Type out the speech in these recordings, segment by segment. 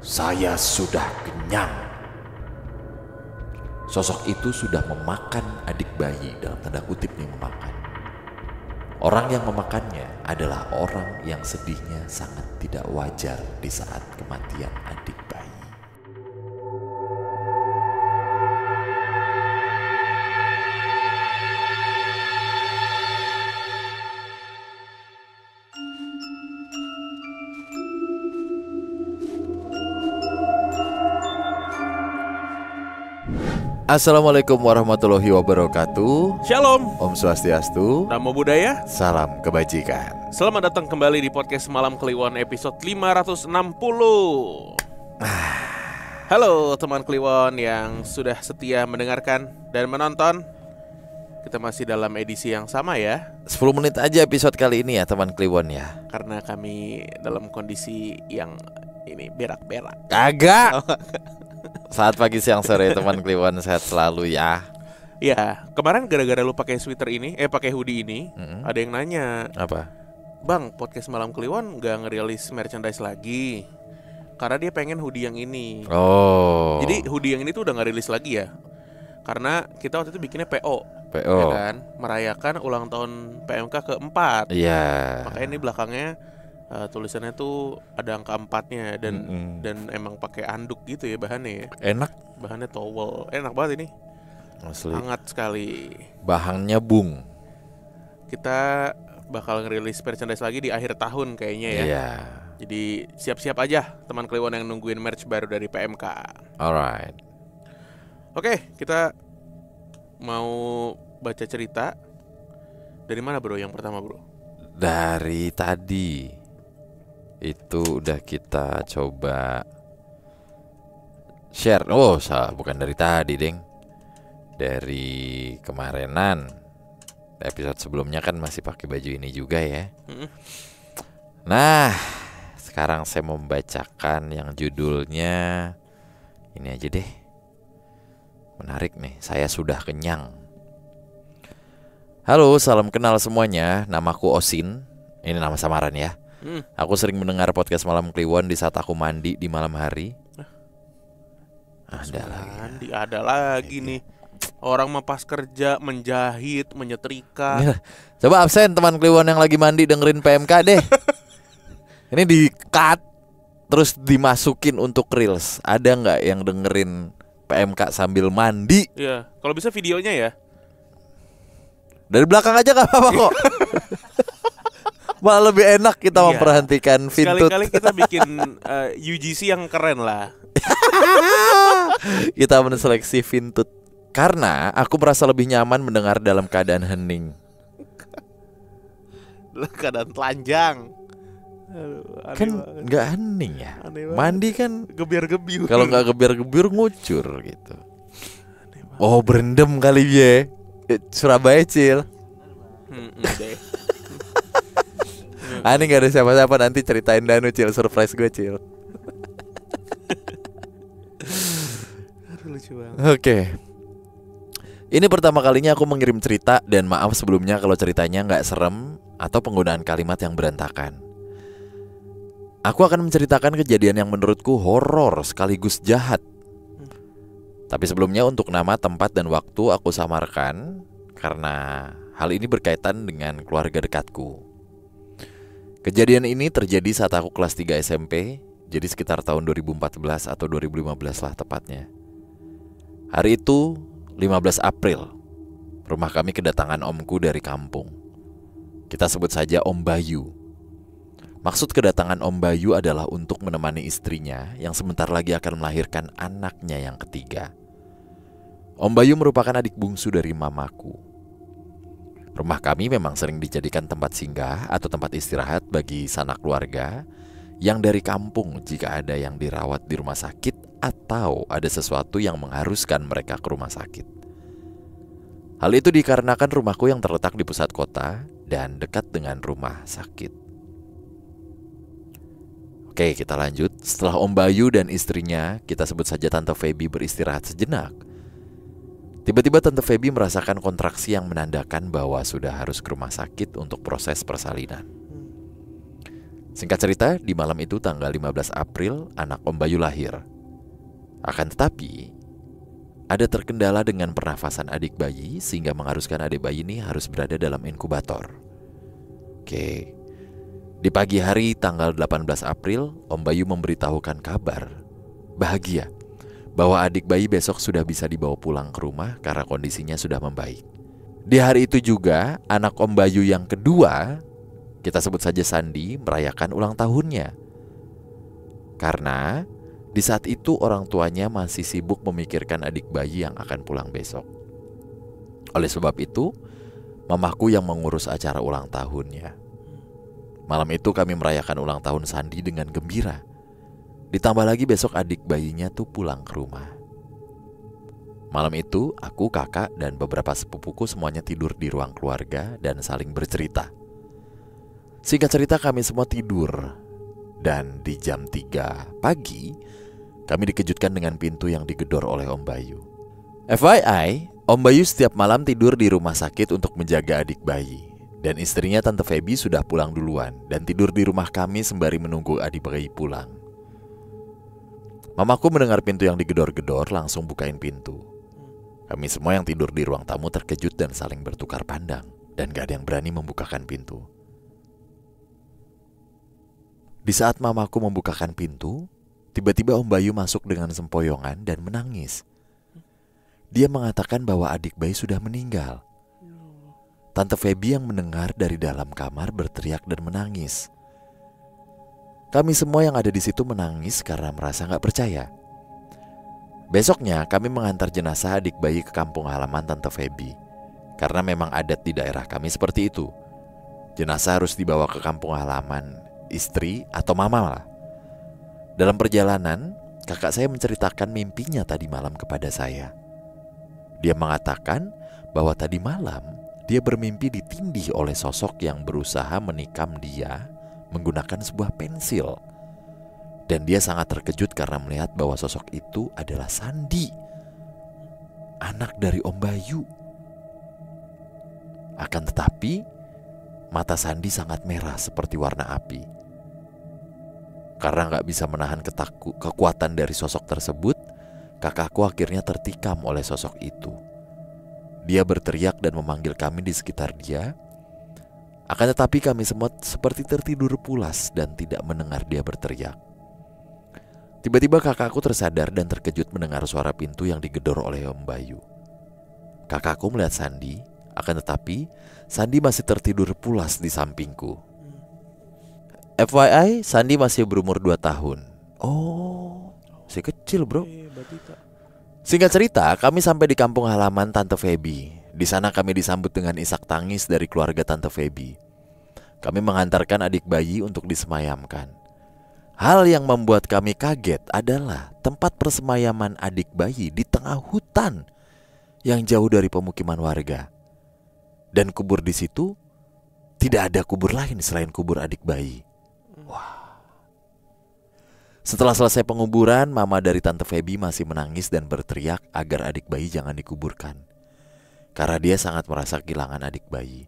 Saya sudah kenyang. Sosok itu sudah memakan adik bayi, dalam tanda kutip nih memakan. Orang yang memakannya adalah orang yang sedihnya sangat tidak wajar di saat kematian adik bayi. Assalamualaikum warahmatullahi wabarakatuh. Shalom, Om Swastiastu. Namo Buddhaya. Salam kebajikan. Selamat datang kembali di podcast Malam Kliwon episode 560. Halo teman Kliwon yang sudah setia mendengarkan dan menonton. Kita masih dalam edisi yang sama ya, 10 menit aja episode kali ini ya teman Kliwon ya. karena kami dalam kondisi yang ini berak-berak. Kagak. Saat pagi siang sore teman Kliwon, sehat selalu ya. Ya, kemarin gara-gara lu pakai sweater ini, pakai hoodie ini, ada yang nanya, Apa? Bang, podcast Malam Kliwon nggak ngerilis merchandise lagi karena dia pengen hoodie yang ini. Oh. Jadi hoodie yang ini tuh udah nggak rilis lagi ya, karena kita waktu itu bikinnya PO, PO. ya kan, merayakan ulang tahun PMK keempat. Iya. Makanya ini belakangnya tulisannya tuh ada angka 4-nya dan emang pakai anduk gitu ya bahannya ya. Enak Bahannya towel, enak banget ini, asli. hangat sekali. Bahannya bung. Kita bakal ngerilis merchandise lagi di akhir tahun kayaknya ya. Iya. Jadi siap-siap aja teman Kliwon yang nungguin merch baru dari PMK. Alright. Oke, kita mau baca cerita. Dari mana bro yang pertama bro? Dari tadi itu udah kita coba share. Oh, salah, bukan dari tadi, Deng. Dari kemarinan. Episode sebelumnya kan masih pakai baju ini juga ya. Nah, sekarang saya mau membacakan yang judulnya ini aja deh. Menarik nih, saya sudah kenyang. Halo, salam kenal semuanya. Namaku Osin. Ini nama samaran ya. Aku sering mendengar podcast Malam Kliwon di saat aku mandi di malam hari. Ada lagi nih. Orang mah pas kerja menjahit, menyetrika. Ya, coba absen teman Kliwon yang lagi mandi dengerin PMK deh. Ini di cut terus dimasukin untuk reels. Ada nggak yang dengerin PMK sambil mandi? Iya, kalau bisa videonya ya. Dari belakang aja gak apa-apa kok. Malah lebih enak kita memperhatikan Vintut. Sekali-kali kita bikin UGC yang keren lah. Kita menseleksi Vintut karena aku merasa lebih nyaman mendengar dalam keadaan hening. Dalam keadaan telanjang. Kan nggak hening ya. Mandi kan gebiar-gebiur. Kalau nggak gebiar-gebiur ngucur gitu. Oh, berendam kali ya. Surabaya Cil. Ini gak ada siapa-siapa, nanti ceritain Danu Cil, surprise gue Cil. Oke. Ini pertama kalinya aku mengirim cerita. Dan maaf sebelumnya kalau ceritanya gak serem atau penggunaan kalimat yang berantakan. Aku akan menceritakan kejadian yang menurutku horor sekaligus jahat. Tapi sebelumnya untuk nama, tempat, dan waktu aku samarkan karena hal ini berkaitan dengan keluarga dekatku. Kejadian ini terjadi saat aku kelas 3 SMP, jadi sekitar tahun 2014 atau 2015 lah tepatnya. Hari itu 15 April, rumah kami kedatangan omku dari kampung. Kita sebut saja Om Bayu. Maksud kedatangan Om Bayu adalah untuk menemani istrinya yang sebentar lagi akan melahirkan anaknya yang ketiga. Om Bayu merupakan adik bungsu dari mamaku. Rumah kami memang sering dijadikan tempat singgah atau tempat istirahat bagi sanak keluarga yang dari kampung jika ada yang dirawat di rumah sakit atau ada sesuatu yang mengharuskan mereka ke rumah sakit. Hal itu dikarenakan rumahku yang terletak di pusat kota dan dekat dengan rumah sakit. Oke, kita lanjut. Setelah Om Bayu dan istrinya, kita sebut saja Tante Feby, beristirahat sejenak, tiba-tiba Tante Feby merasakan kontraksi yang menandakan bahwa sudah harus ke rumah sakit untuk proses persalinan. Singkat cerita, di malam itu tanggal 15 April anak Om Bayu lahir. Akan tetapi, ada terkendala dengan pernafasan adik bayi sehingga mengharuskan adik bayi ini harus berada dalam inkubator. Oke. Di pagi hari tanggal 18 April, Om Bayu memberitahukan kabar bahagia bahwa adik bayi besok sudah bisa dibawa pulang ke rumah karena kondisinya sudah membaik. Di hari itu juga, anak Om Bayu yang kedua, kita sebut saja Sandi, merayakan ulang tahunnya. Karena di saat itu orang tuanya masih sibuk memikirkan adik bayi yang akan pulang besok. Oleh sebab itu, mamaku yang mengurus acara ulang tahunnya. Malam itu kami merayakan ulang tahun Sandi dengan gembira. Ditambah lagi besok adik bayinya tuh pulang ke rumah. Malam itu aku, kakak, dan beberapa sepupuku semuanya tidur di ruang keluarga dan saling bercerita. Singkat cerita kami semua tidur. Dan di jam 3 pagi kami dikejutkan dengan pintu yang digedor oleh Om Bayu. FYI, Om Bayu setiap malam tidur di rumah sakit untuk menjaga adik bayi. Dan istrinya Tante Feby sudah pulang duluan dan tidur di rumah kami sembari menunggu adik bayi pulang. Mamaku mendengar pintu yang digedor-gedor langsung bukain pintu. Kami semua yang tidur di ruang tamu terkejut dan saling bertukar pandang. Dan gak ada yang berani membukakan pintu. Di saat mamaku membukakan pintu, tiba-tiba Om Bayu masuk dengan sempoyongan dan menangis. Dia mengatakan bahwa adik bayi sudah meninggal. Tante Feby yang mendengar dari dalam kamar berteriak dan menangis. Kami semua yang ada di situ menangis karena merasa gak percaya. Besoknya kami mengantar jenazah adik bayi ke kampung halaman Tante Feby. Karena memang adat di daerah kami seperti itu. Jenazah harus dibawa ke kampung halaman istri atau mama lah. Dalam perjalanan, kakak saya menceritakan mimpinya tadi malam kepada saya. Dia mengatakan bahwa tadi malam dia bermimpi ditindih oleh sosok yang berusaha menikam dia menggunakan sebuah pensil. Dan dia sangat terkejut karena melihat bahwa sosok itu adalah Sandi, anak dari Om Bayu. Akan tetapi, mata Sandi sangat merah seperti warna api. Karena gak bisa menahan kekuatan dari sosok tersebut, kakakku akhirnya tertikam oleh sosok itu. Dia berteriak dan memanggil kami di sekitar dia. Akan tetapi kami semua seperti tertidur pulas dan tidak mendengar dia berteriak. Tiba-tiba kakakku tersadar dan terkejut mendengar suara pintu yang digedor oleh Om Bayu. Kakakku melihat Sandi, akan tetapi Sandi masih tertidur pulas di sampingku. FYI, Sandi masih berumur 2 tahun. Oh, masih kecil bro. Singkat cerita, kami sampai di kampung halaman Tante Feby. Di sana kami disambut dengan isak tangis dari keluarga Tante Feby. Kami mengantarkan adik bayi untuk disemayamkan. Hal yang membuat kami kaget adalah tempat persemayaman adik bayi di tengah hutan yang jauh dari pemukiman warga. Dan kubur di situ tidak ada kubur lain selain kubur adik bayi. Wah. Setelah selesai penguburan, mama dari Tante Feby masih menangis dan berteriak agar adik bayi jangan dikuburkan. Karena dia sangat merasa kehilangan adik bayi.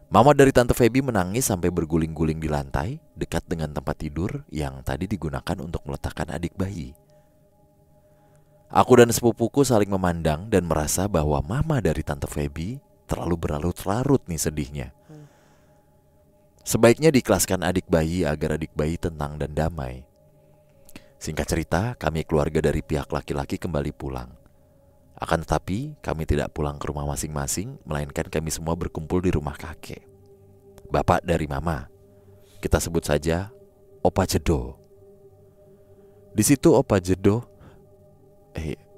Mama dari Tante Feby menangis sampai berguling-guling di lantai dekat dengan tempat tidur yang tadi digunakan untuk meletakkan adik bayi. Aku dan sepupuku saling memandang dan merasa bahwa mama dari Tante Feby terlalu berlarut-larut nih sedihnya. Sebaiknya diikhlaskan adik bayi agar adik bayi tenang dan damai. Singkat cerita, kami keluarga dari pihak laki-laki kembali pulang. Akan tetapi, kami tidak pulang ke rumah masing-masing, melainkan kami semua berkumpul di rumah kakek, bapak dari mama. Kita sebut saja Opa Jedo. Di situ Opa Jedo,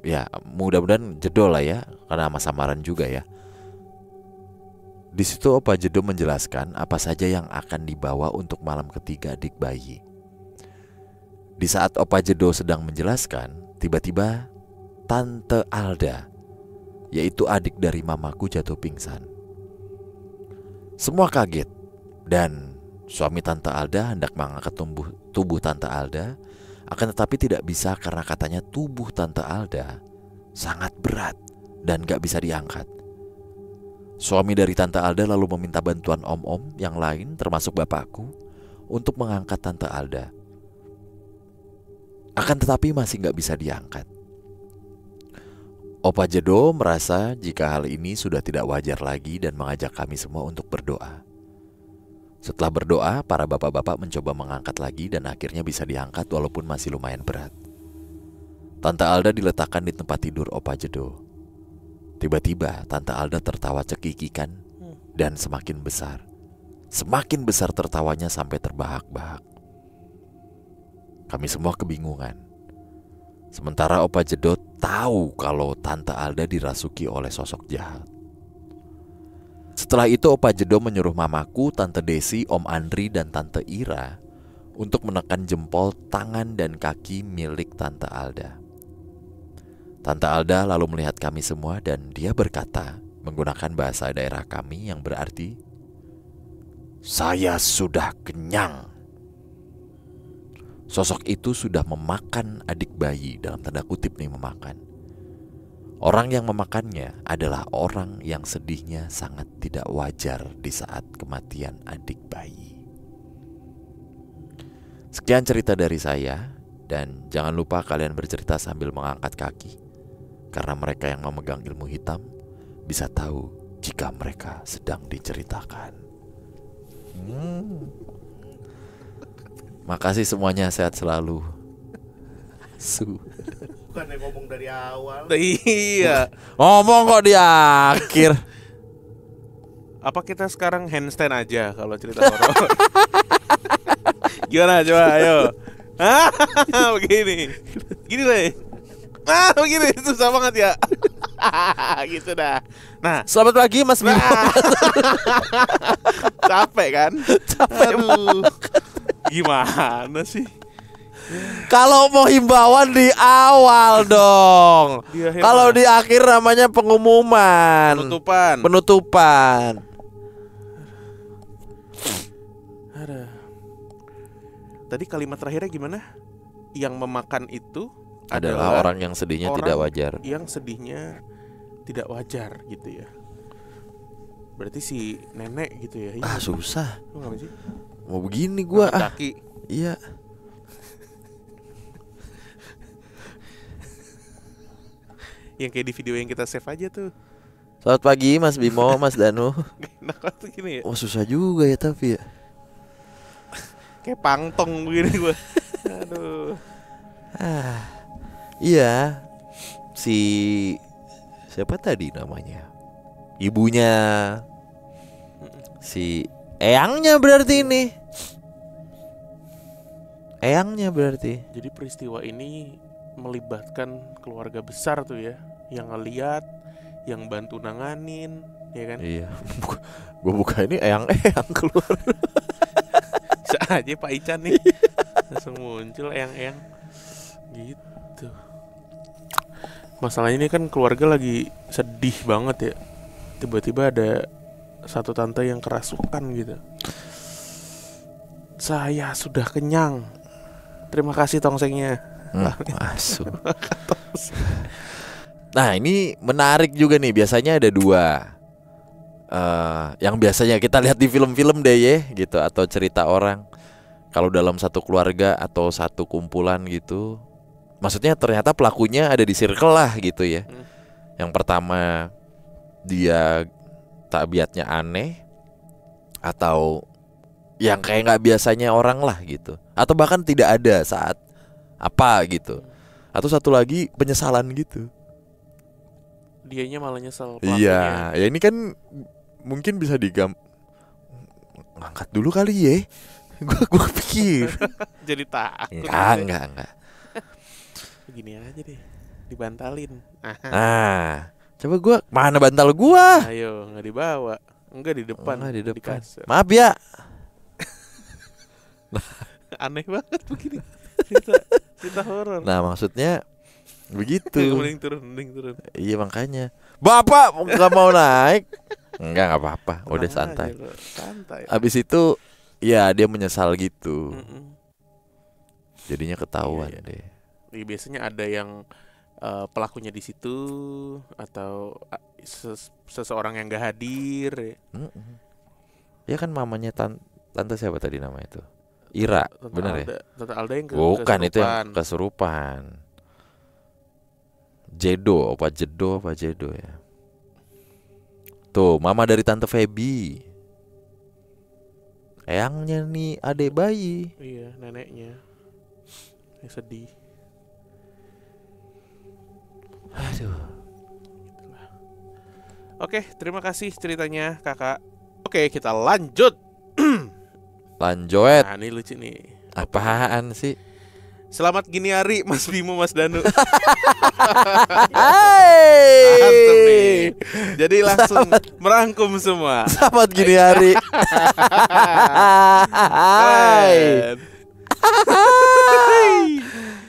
ya mudah-mudahan Jedo lah ya, karena nama samaran juga ya. Di situ Opa Jedo menjelaskan apa saja yang akan dibawa untuk malam ketiga adik bayi. Di saat Opa Jedo sedang menjelaskan, tiba-tiba Tante Alda, yaitu adik dari mamaku, jatuh pingsan. Semua kaget dan suami Tante Alda hendak mengangkat tubuh Tante Alda, akan tetapi tidak bisa karena katanya tubuh Tante Alda sangat berat dan gak bisa diangkat. Suami dari Tante Alda lalu meminta bantuan om-om yang lain termasuk bapakku untuk mengangkat Tante Alda. Akan tetapi masih gak bisa diangkat. Opa Jedo merasa jika hal ini sudah tidak wajar lagi dan mengajak kami semua untuk berdoa. Setelah berdoa, para bapak-bapak mencoba mengangkat lagi dan akhirnya bisa diangkat walaupun masih lumayan berat. Tante Alda diletakkan di tempat tidur Opa Jedo. Tiba-tiba Tante Alda tertawa cekikikan dan semakin besar. Semakin besar tertawanya sampai terbahak-bahak. Kami semua kebingungan. Sementara Opa Jedo tahu kalau Tante Alda dirasuki oleh sosok jahat. Setelah itu Opa Jedo menyuruh mamaku, Tante Desi, Om Andri, dan Tante Ira untuk menekan jempol, tangan, dan kaki milik Tante Alda. Tante Alda lalu melihat kami semua dan dia berkata menggunakan bahasa daerah kami yang berarti, "Saya sudah kenyang." Sosok itu sudah memakan adik bayi, dalam tanda kutip nih memakan. Orang yang memakannya adalah orang yang sedihnya sangat tidak wajar di saat kematian adik bayi. Sekian cerita dari saya, dan jangan lupa kalian bercerita sambil mengangkat kaki, karena mereka yang memegang ilmu hitam bisa tahu jika mereka sedang diceritakan. Makasih semuanya, sehat selalu. Bukannya ngomong dari awal. Iya. Ngomong kok di akhir. Apa kita sekarang handstand aja kalau cerita horor? Gimana coba, ayo. Begini. Gini deh. Begini susah banget ya. Gitu dah. Nah, Selamat pagi Mas Bimo. capek kan? Capek. Aduh. Gimana sih? Kalau mau himbauan di awal dong. Di akhir Kalau mah. di akhir namanya pengumuman. Penutupan. Ada. Tadi kalimat terakhirnya gimana? Yang memakan itu Adalah orang yang sedihnya orang tidak wajar. Yang sedihnya tidak wajar gitu ya. Berarti si nenek gitu ya. Iya. Susah. Lu ngapain sih? Mau begini gua. Kaki. Iya. Yang kayak di video yang kita save aja tuh. Selamat pagi Mas Bimo, Mas Danu. Enak banget gini ya. Oh susah juga ya tapi ya. Kayak pangtong begini gua. Aduh. Iya. Si siapa tadi namanya? Ibunya si eyangnya berarti ini. Eyangnya berarti. Jadi peristiwa ini melibatkan keluarga besar tuh ya, yang ngeliat, yang bantu nanganin, ya kan? Iya. Gue buka ini eyang-eyang keluar. Bisa aja Pak Ican nih langsung muncul eyang-eyang gitu. Masalahnya ini kan keluarga lagi sedih banget ya. Tiba-tiba ada satu tante yang kerasukan gitu. Saya sudah kenyang. Terima kasih tongsengnya. Masuk. Nah ini menarik juga nih. Biasanya ada dua. Yang biasanya kita lihat di film-film deh ya gitu, atau cerita orang. Kalau dalam satu keluarga atau satu kumpulan gitu, maksudnya ternyata pelakunya ada di circle lah gitu ya. Yang pertama dia tabiatnya aneh, atau yang kayak nggak biasanya orang lah gitu, atau bahkan tidak ada saat apa gitu, atau satu lagi penyesalan gitu. Dianya malah nyesel Iya, pelakunya. ya ini kan mungkin bisa ngangkat dulu kali ya. Gue pikir Jadi takut. enggak. Begini aja deh, dibantalin. Nah, coba gue mana bantal gua? Ayo, nggak dibawa. Enggak di depan. Enggak, di depan. kasur. Maaf ya. Aneh banget begini. Cerita horor. Nah maksudnya begitu. Mending turun. Iya makanya. Bapak nggak mau naik? Nggak apa-apa. Udah Tenang santai. aja, santai. Abis itu ya dia menyesal gitu. Mm-mm. Jadinya ketahuan Iya. deh. Iya, biasanya ada yang pelakunya di situ atau seseorang yang gak hadir. Mm-mm. Ya kan mamanya tante siapa tadi nama itu? Ira, bener ya? Tante Alda yang Bukan, itu kesurupan. yang kesurupan. Jedo, apa Jedo ya. Tuh, mama dari Tante Feby. Eyangnya nih adek bayi. Iya, neneknya. Yang sedih. Aduh. Oke, terima kasih ceritanya kakak. Oke, kita lanjut. Lanjoet. Nah, ini lucu nih. Apaan sih? Selamat gini hari Mas Bimo, Mas Danu. Hai. Mantep nih. Jadi langsung merangkum semua. Selamat gini hari. Hai.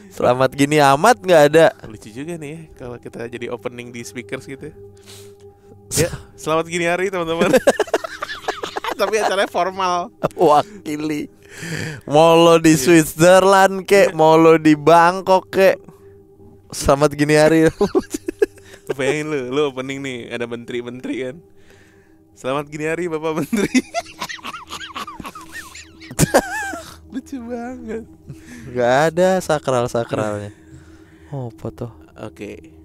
Selamat gini amat nggak ada. Lucu juga nih ya kalau kita jadi opening di speakers gitu. Ya, selamat gini hari teman-teman. Tapi acaranya formal. Wakili. Mau lo di Switzerland kek, mau lo di Bangkok kek. Selamat gini hari. Bayangin lu opening nih, ada menteri-menteri kan. Selamat gini hari Bapak Menteri. Lucu banget. Gak ada sakral-sakralnya. Oh, foto. Oke.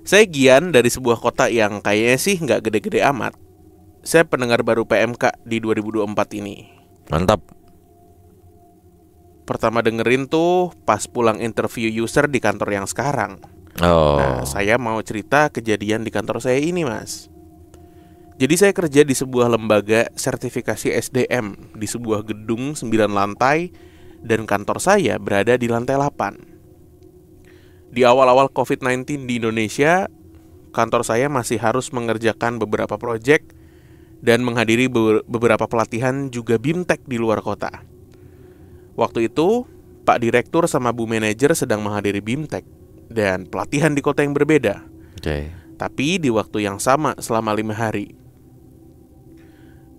Saya Gian dari sebuah kota yang kayaknya sih nggak gede-gede amat. Saya pendengar baru PMK di 2024 ini. Mantap. Pertama dengerin tuh pas pulang interview user di kantor yang sekarang. Oh. Nah, saya mau cerita kejadian di kantor saya ini, Mas. Jadi saya kerja di sebuah lembaga sertifikasi SDM di sebuah gedung 9 lantai dan kantor saya berada di lantai 8. Di awal-awal COVID-19 di Indonesia, kantor saya masih harus mengerjakan beberapa proyek dan menghadiri beberapa pelatihan juga BIMTEK di luar kota. Waktu itu, Pak Direktur sama Bu Manajer sedang menghadiri BIMTEK dan pelatihan di kota yang berbeda. Oke. Tapi di waktu yang sama selama 5 hari.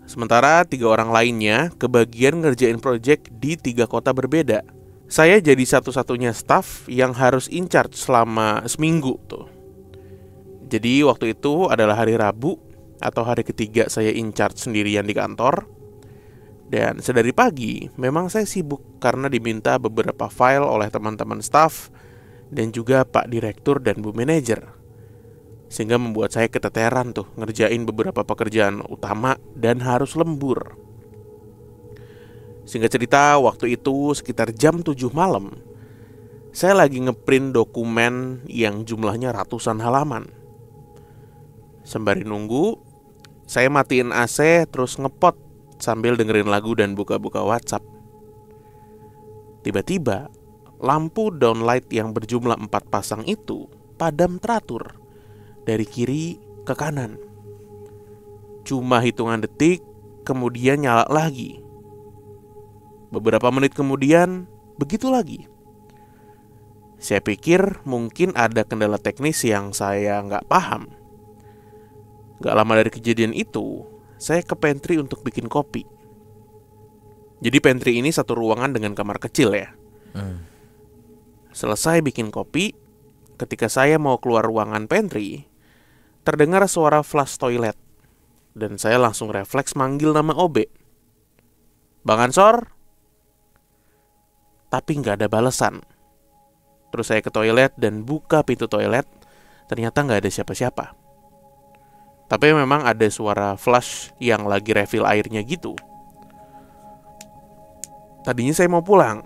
Sementara 3 orang lainnya kebagian ngerjain proyek di 3 kota berbeda. Saya jadi satu-satunya staff yang harus in charge selama seminggu tuh. Jadi waktu itu adalah hari Rabu atau hari ketiga saya in charge sendirian di kantor. Dan sedari pagi memang saya sibuk karena diminta beberapa file oleh teman-teman staff dan juga Pak Direktur dan Bu Manajer. Sehingga membuat saya keteteran tuh ngerjain beberapa pekerjaan utama dan harus lembur. Singkat cerita, waktu itu sekitar jam 7 malam, saya lagi ngeprint dokumen yang jumlahnya ratusan halaman. Sembari nunggu, saya matiin AC terus ngepot sambil dengerin lagu dan buka-buka WhatsApp. Tiba-tiba, lampu downlight yang berjumlah 4 pasang itu padam teratur dari kiri ke kanan. Cuma hitungan detik, kemudian nyala lagi. Beberapa menit kemudian, begitu lagi. Saya pikir mungkin ada kendala teknis yang saya nggak paham. Gak lama dari kejadian itu, saya ke pantry untuk bikin kopi. Jadi pantry ini satu ruangan dengan kamar kecil ya. Selesai bikin kopi, ketika saya mau keluar ruangan pantry, terdengar suara flush toilet. Dan saya langsung refleks manggil nama OB. Bang Ansor? Tapi nggak ada balasan. Terus saya ke toilet dan buka pintu toilet. Ternyata nggak ada siapa-siapa. Tapi memang ada suara flush yang lagi refill airnya gitu. Tadinya saya mau pulang.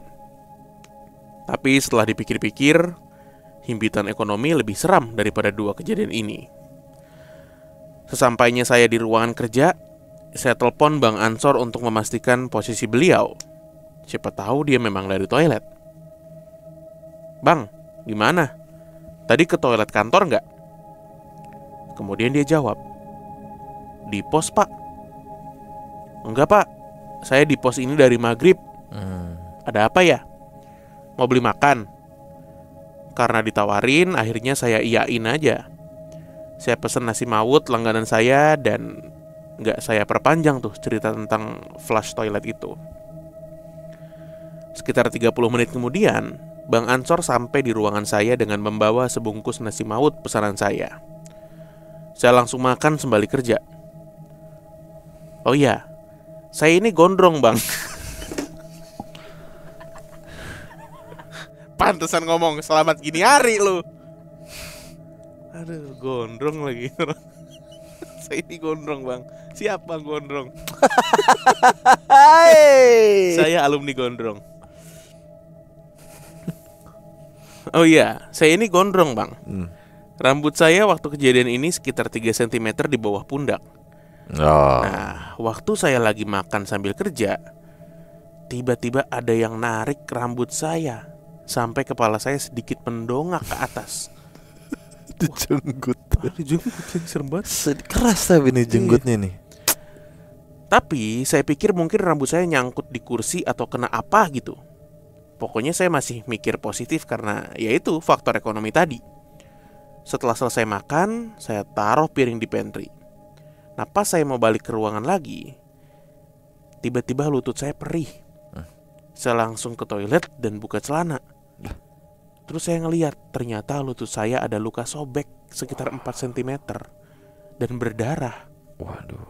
Tapi setelah dipikir-pikir, himpitan ekonomi lebih seram daripada 2 kejadian ini. Sesampainya saya di ruangan kerja, saya telepon Bang Ansor untuk memastikan posisi beliau. Siapa tahu dia memang dari toilet. Bang, gimana? Tadi ke toilet kantor nggak? Kemudian dia jawab, di pos pak. Enggak pak, saya di pos ini dari maghrib. Ada apa ya? Mau beli makan? Karena ditawarin, akhirnya saya iyain aja. Saya pesen nasi mawut langganan saya dan nggak saya perpanjang tuh cerita tentang flush toilet itu. Sekitar 30 menit kemudian, Bang Ansor sampai di ruangan saya dengan membawa sebungkus nasi mawut pesanan saya. Saya langsung makan sembari kerja. Oh iya, saya ini gondrong bang. Pantesan ngomong selamat gini hari lu. Aduh, gondrong lagi. Saya ini gondrong, Bang. Siapa gondrong? Saya alumni gondrong. Oh iya, saya ini gondrong, Bang. Rambut saya waktu kejadian ini sekitar 3 cm di bawah pundak. Nah, waktu saya lagi makan sambil kerja, tiba-tiba ada yang narik rambut saya sampai kepala saya sedikit mendongak ke atas. Dijenggut. Dijenggut, serem banget. Keras tapi nih jenggutnya nih. Tapi saya pikir mungkin rambut saya nyangkut di kursi atau kena apa gitu. Pokoknya saya masih mikir positif karena yaitu faktor ekonomi tadi. Setelah selesai makan, saya taruh piring di pantry. Nah, pas saya mau balik ke ruangan lagi, tiba-tiba lutut saya perih. Saya langsung ke toilet dan buka celana. Terus saya ngeliat ternyata lutut saya ada luka sobek sekitar 4 cm dan berdarah. Waduh.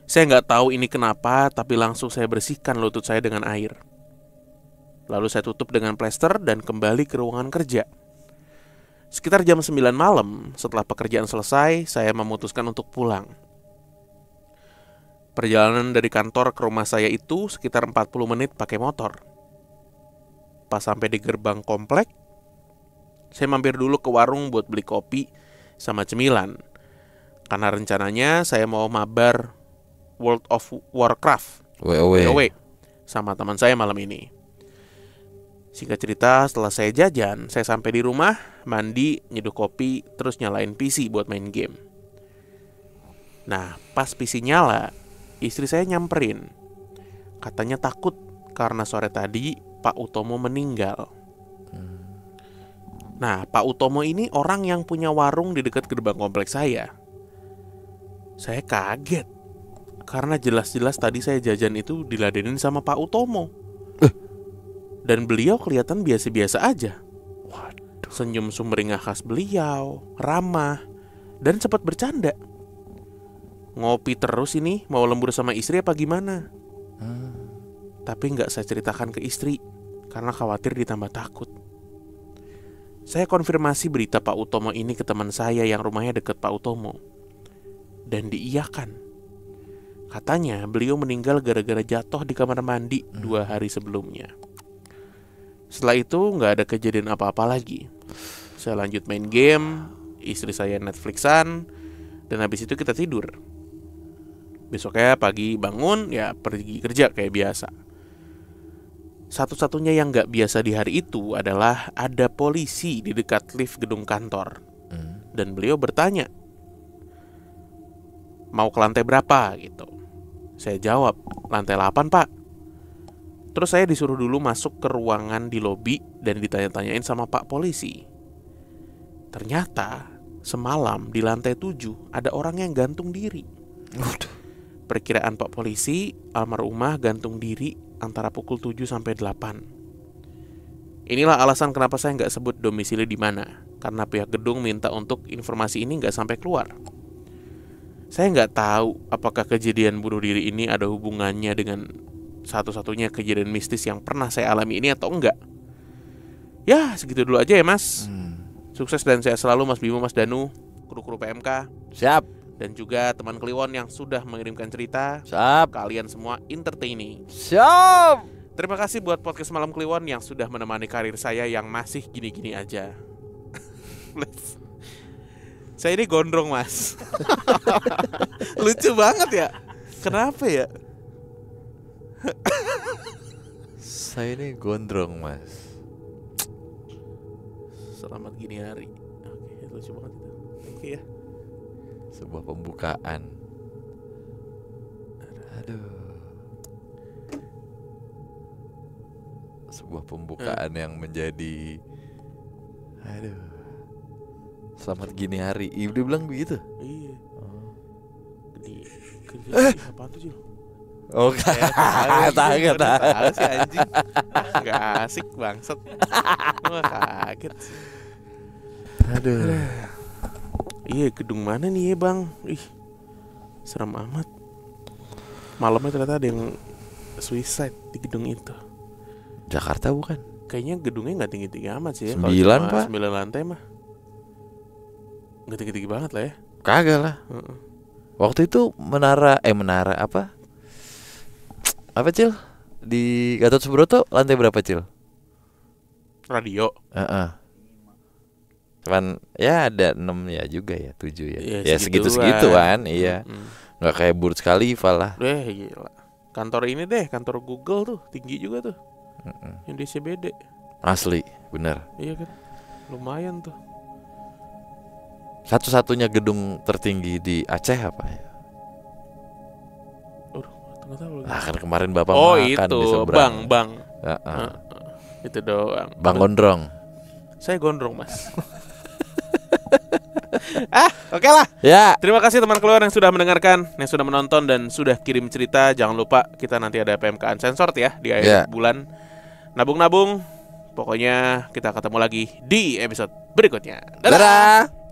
Saya nggak tahu ini kenapa, tapi langsung saya bersihkan lutut saya dengan air. Lalu saya tutup dengan plester dan kembali ke ruangan kerja. Sekitar jam 9 malam, setelah pekerjaan selesai, saya memutuskan untuk pulang. Perjalanan dari kantor ke rumah saya itu sekitar 40 menit pakai motor. Pas sampai di gerbang komplek, saya mampir dulu ke warung buat beli kopi sama cemilan. Karena rencananya saya mau mabar World of Warcraft WoW sama teman saya malam ini. Singkat cerita, setelah saya jajan, saya sampai di rumah, mandi, nyeduh kopi, terus nyalain PC buat main game. Nah, pas PC nyala, istri saya nyamperin. Katanya takut karena sore tadi Pak Utomo meninggal. Nah, Pak Utomo ini orang yang punya warung di dekat gerbang kompleks saya. Saya kaget karena jelas-jelas tadi saya jajan itu diladenin sama Pak Utomo. Dan beliau kelihatan biasa-biasa aja. Waduh. Senyum sumringah khas beliau, ramah, dan sempat bercanda. Ngopi terus ini, mau lembur sama istri apa gimana? Tapi gak saya ceritakan ke istri karena khawatir ditambah takut. Saya konfirmasi berita Pak Utomo ini ke teman saya yang rumahnya dekat Pak Utomo. Dan diiyakan. Katanya beliau meninggal gara-gara jatuh di kamar mandi 2 hari sebelumnya. Setelah itu gak ada kejadian apa-apa lagi. Saya lanjut main game, istri saya Netflixan, dan habis itu kita tidur. Besoknya pagi bangun, ya pergi kerja kayak biasa. Satu-satunya yang gak biasa di hari itu adalah ada polisi di dekat lift gedung kantor. Dan beliau bertanya, mau ke lantai berapa gitu. Saya jawab, lantai 8 pak. Terus saya disuruh dulu masuk ke ruangan di lobi dan ditanya-tanyain sama pak polisi. Ternyata semalam di lantai 7 ada orang yang gantung diri. Perkiraan pak polisi, almarhumah gantung diri antara pukul 7 sampai 8. Inilah alasan kenapa saya nggak sebut domisili di mana, karena pihak gedung minta untuk informasi ini nggak sampai keluar. Saya nggak tahu apakah kejadian bunuh diri ini ada hubungannya dengan satu-satunya kejadian mistis yang pernah saya alami ini atau enggak. Ya segitu dulu aja ya mas. Sukses dan sehat selalu Mas Bimo, Mas Danu, kru-kru PMK. Siap. Dan juga teman Kliwon yang sudah mengirimkan cerita. Siap. Kalian semua entertaining. Siap. Terima kasih buat podcast Malam Kliwon yang sudah menemani karir saya yang masih gini-gini aja. Saya ini gondrong mas. Lucu banget ya. Kenapa ya? Saya ini gondrong mas. Selamat gini hari. Oke, lucu banget itu. Oke ya. Sebuah pembukaan. Aduh. Sebuah pembukaan yang menjadi, aduh, selamat gini hari. Dia bilang begitu. Iya. Gini. Apaan tuh Jil? Oh, kaget. Tahu sih anjing. Gak asik bangsat. Gua kaget. Aduh. Iya, gedung mana nih ya bang? Ih, serem amat. Malamnya ternyata ada yang suicide di gedung itu. Jakarta bukan? Kayaknya gedungnya nggak tinggi-tinggi amat sih ya. 9, Kalau cuma Pak. 9 lantai mah nggak tinggi-tinggi banget lah ya. Kagak lah. Heeh. Waktu itu menara apa? Apa, Cil? Di Gatot Subroto lantai berapa, Cil? Radio. Heeh. Cuman ya ada 6 ya juga ya, 7 ya. Ya, Ya segitu-segituan, iya. Nggak kayak Burj Khalifa lah. Gila. Kantor ini deh, kantor Google tuh tinggi juga tuh. Yang di CBD. Asli, bener. Iya kan. Lumayan tuh. Satu-satunya gedung tertinggi di Aceh apa ya? Nggak tahu lagi. Ah, kan kemarin Bapak Oh makan itu di seberang. Bang. Heeh. Itu doang. Bang Gondrong. Saya gondrong mas. Oke lah. Ya. Terima kasih teman keluar yang sudah mendengarkan, yang sudah menonton dan sudah kirim cerita. Jangan lupa kita nanti ada PMK Uncensored ya di akhir bulan. Nabung-nabung. Pokoknya kita ketemu lagi di episode berikutnya. Dadah. Dadah.